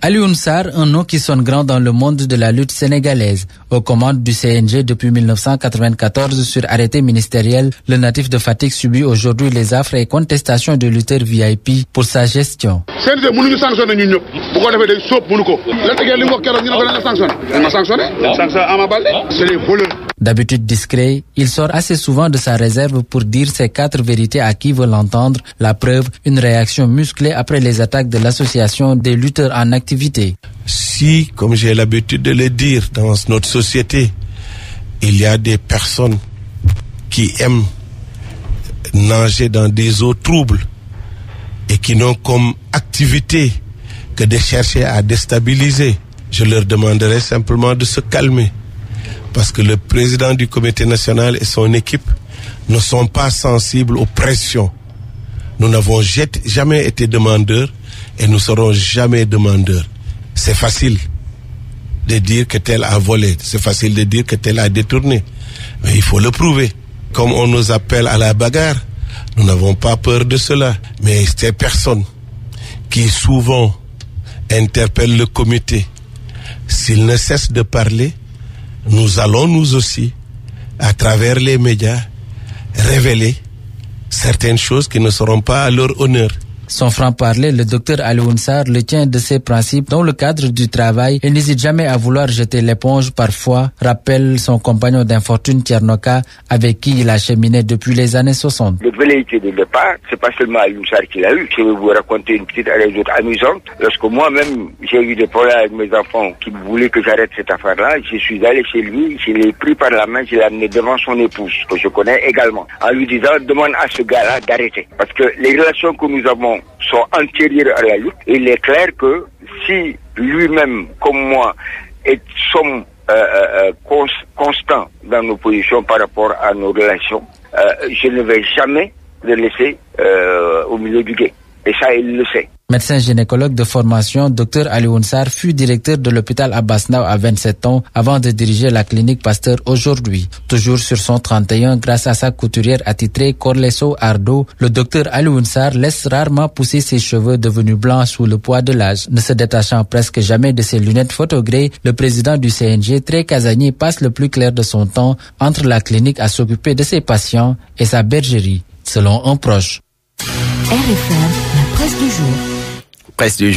Alioune Sarr, un nom qui sonne grand dans le monde de la lutte sénégalaise. Aux commandes du CNG depuis 1994 sur arrêté ministériel, le natif de Fatick subit aujourd'hui les affres et contestations de lutteurs VIP pour sa gestion. D'habitude discret, il sort assez souvent de sa réserve pour dire ses 4 vérités à qui veut l'entendre. La preuve, une réaction musclée après les attaques de l'association des lutteurs en activité. Si, comme j'ai l'habitude de le dire, dans notre société, il y a des personnes qui aiment nager dans des eaux troubles et qui n'ont comme activité que de chercher à déstabiliser, je leur demanderai simplement de se calmer. Parce que le président du comité national et son équipe ne sont pas sensibles aux pressions. Nous n'avons jamais été demandeurs et nous serons jamais demandeurs. C'est facile de dire que tel a volé, c'est facile de dire que tel a détourné, mais il faut le prouver. Comme on nous appelle à la bagarre, nous n'avons pas peur de cela. Mais ces personnes qui souvent interpellent le comité, s'ils ne cessent de parler, nous allons nous aussi, à travers les médias, révéler certaines choses qui ne seront pas à leur honneur. Son franc-parler, le docteur Alioune Sarr le tient de ses principes dans le cadre du travail et n'hésite jamais à vouloir jeter l'éponge parfois, rappelle son compagnon d'infortune Tchernoka avec qui il a cheminé depuis les années 60. Le velléité de départ, c'est pas seulement Alioune Sarr qui l'a eu. Je vais vous raconter une petite anecdote amusante. Lorsque moi-même j'ai eu des problèmes avec mes enfants qui voulaient que j'arrête cette affaire-là, je suis allé chez lui, je l'ai pris par la main, je l'ai amené devant son épouse, que je connais également, en lui disant demande à ce gars-là d'arrêter. Parce que les relations que nous avons sont antérieures à la lutte. Il est clair que si lui-même, comme moi, sommes constants dans nos positions par rapport à nos relations, je ne vais jamais le laisser au milieu du guet. Et ça, il le sait. Médecin gynécologue de formation, Dr Alioune Sarr fut directeur de l'hôpital Abass Ndao à 27 ans avant de diriger la clinique Pasteur aujourd'hui. Toujours sur son 31, grâce à sa couturière attitrée Corlesso Ardo, le Dr Alioune Sarr laisse rarement pousser ses cheveux devenus blancs sous le poids de l'âge. Ne se détachant presque jamais de ses lunettes photogrées, le président du CNG, très casanier, passe le plus clair de son temps entre la clinique à s'occuper de ses patients et sa bergerie, selon un proche. RFM, la presse du jour. Presse du jour.